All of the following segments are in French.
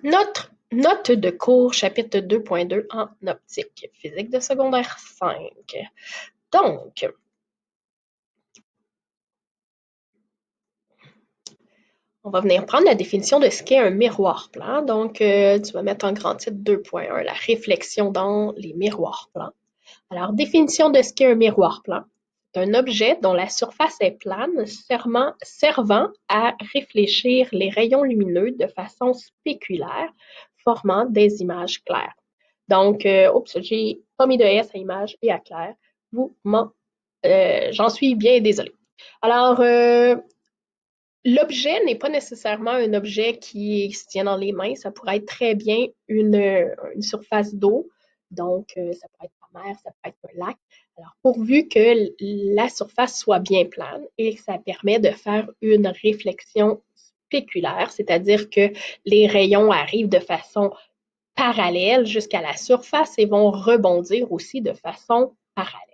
Notre note de cours, chapitre 2.2 en optique, physique de secondaire 5. Donc, on va venir prendre la définition de ce qu'est un miroir plan. Donc, tu vas mettre en grand titre 2.1, la réflexion dans les miroirs plans. Alors, définition de ce qu'est un miroir plan. C'est un objet dont la surface est plane, servant à réfléchir les rayons lumineux de façon spéculaire, formant des images claires. Donc, oups, j'ai pas mis de S à image et à clair. J'en suis bien désolée. Alors, l'objet n'est pas nécessairement un objet qui se tient dans les mains. Ça pourrait être très bien une surface d'eau. Donc, ça pourrait être la mer, ça pourrait être un lac. Alors, pourvu que la surface soit bien plane et que ça permet de faire une réflexion spéculaire, c'est-à-dire que les rayons arrivent de façon parallèle jusqu'à la surface et vont rebondir aussi de façon parallèle.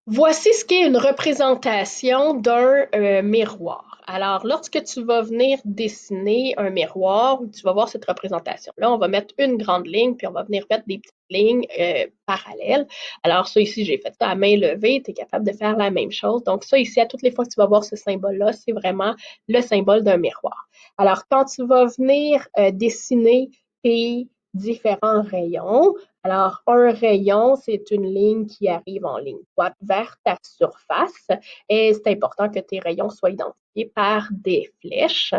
Voici ce qu'est une représentation d'un miroir. Alors, lorsque tu vas venir dessiner un miroir, tu vas voir cette représentation-là. On va mettre une grande ligne, puis on va venir mettre des petites lignes parallèles. Alors, ça ici, j'ai fait ça à main levée. Tu es capable de faire la même chose. Donc, ça ici, à toutes les fois que tu vas voir ce symbole-là, c'est vraiment le symbole d'un miroir. Alors, quand tu vas venir dessiner tes différents rayons, alors, un rayon, c'est une ligne qui arrive en ligne droite vers ta surface et c'est important que tes rayons soient identifiés par des flèches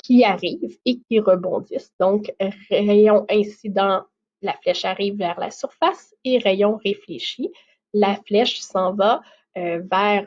qui arrivent et qui rebondissent. Donc, rayon incident, la flèche arrive vers la surface et rayon réfléchi, la flèche s'en va vers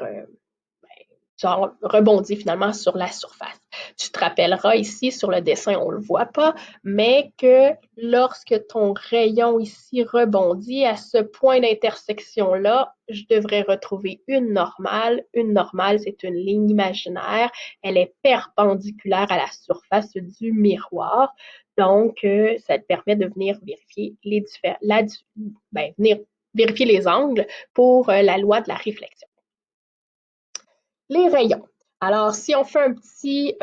genre rebondit finalement sur la surface. Tu te rappelleras ici sur le dessin, on ne le voit pas, mais que lorsque ton rayon ici rebondit à ce point d'intersection-là, je devrais retrouver une normale. Une normale, c'est une ligne imaginaire. Elle est perpendiculaire à la surface du miroir. Donc, ça te permet de venir vérifier venir vérifier les angles pour la loi de la réflexion. Les rayons. Alors, si on fait un petit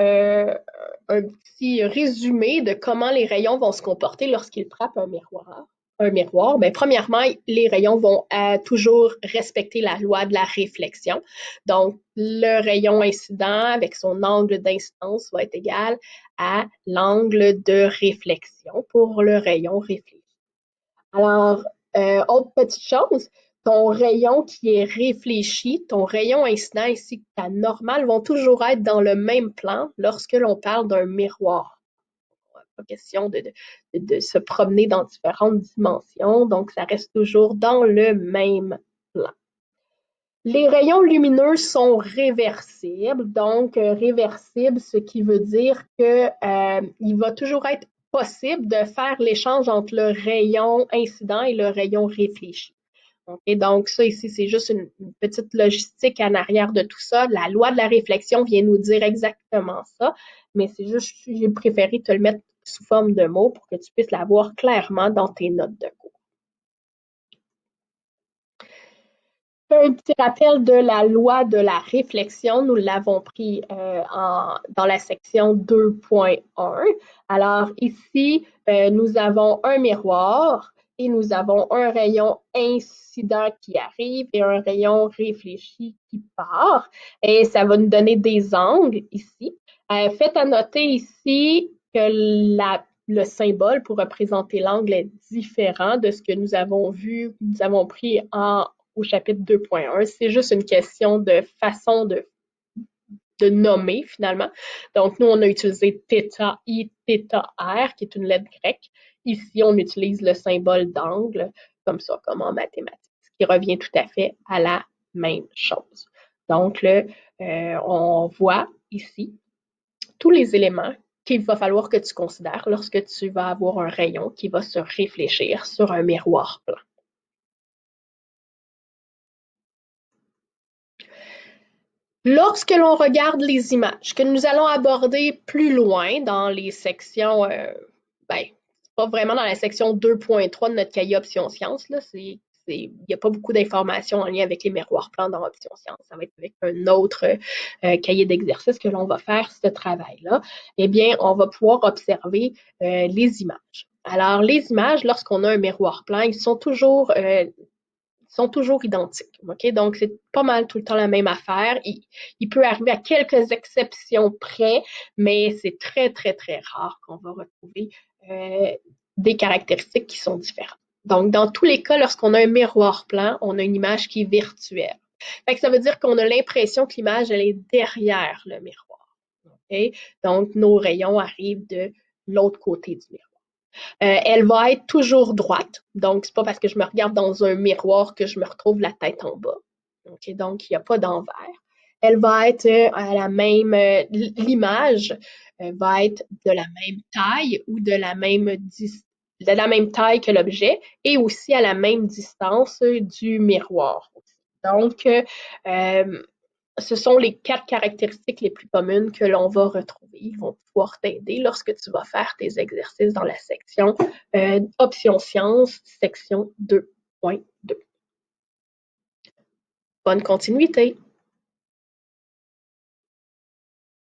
résumé de comment les rayons vont se comporter lorsqu'ils frappent un miroir, bien, premièrement, les rayons vont toujours respecter la loi de la réflexion. Donc, le rayon incident avec son angle d'incidence va être égal à l'angle de réflexion pour le rayon réfléchi. Alors, autre petite chose, ton rayon qui est réfléchi, ton rayon incident ainsi que ta normale vont toujours être dans le même plan lorsque l'on parle d'un miroir. Pas question de se promener dans différentes dimensions, donc ça reste toujours dans le même plan. Les rayons lumineux sont réversibles, donc réversible, ce qui veut dire que il va toujours être possible de faire l'échange entre le rayon incident et le rayon réfléchi. Okay, donc ça ici, c'est juste une petite logistique en arrière de tout ça. La loi de la réflexion vient nous dire exactement ça, mais c'est juste, j'ai préféré te le mettre sous forme de mots pour que tu puisses la voir clairement dans tes notes de cours. Un petit rappel de la loi de la réflexion. Nous l'avons pris dans la section 2.1. Alors ici, nous avons un miroir et nous avons un rayon incident qui arrive et un rayon réfléchi qui part. Et ça va nous donner des angles ici. Faites à noter ici que le symbole pour représenter l'angle est différent de ce que nous avons vu, nous avons pris au chapitre 2.1. C'est juste une question de façon de nommer finalement. Donc, nous, on a utilisé θ, I, θ, R, qui est une lettre grecque. Ici, on utilise le symbole d'angle, comme ça, comme en mathématiques, ce qui revient tout à fait à la même chose. Donc, on voit ici tous les éléments qu'il va falloir que tu considères lorsque tu vas avoir un rayon qui va se réfléchir sur un miroir blanc. Lorsque l'on regarde les images que nous allons aborder plus loin dans les sections, pas vraiment dans la section 2.3 de notre cahier option sciences, là, c'est il n'y a pas beaucoup d'informations en lien avec les miroirs plans dans Option Sciences. Ça va être avec un autre cahier d'exercice que l'on va faire ce travail-là. Eh bien, on va pouvoir observer les images. Alors, les images, lorsqu'on a un miroir plan, ils sont toujours identiques. OK? Donc, c'est pas mal tout le temps la même affaire. Il peut arriver à quelques exceptions près, mais c'est très, très, très rare qu'on va retrouver des caractéristiques qui sont différentes. Donc, dans tous les cas, lorsqu'on a un miroir plan, on a une image qui est virtuelle. Fait que ça veut dire qu'on a l'impression que l'image, elle est derrière le miroir. OK? Donc, nos rayons arrivent de l'autre côté du miroir. Elle va être toujours droite. Donc, c'est pas parce que je me regarde dans un miroir que je me retrouve la tête en bas. OK? Donc, il n'y a pas d'envers. Elle va être à la même, l'image va être de la même taille ou de la même taille que l'objet et aussi à la même distance du miroir. Donc, ce sont les 4 caractéristiques les plus communes que l'on va retrouver. Ils vont pouvoir t'aider lorsque tu vas faire tes exercices dans la section Option Sciences, section 2.2. Bonne continuité!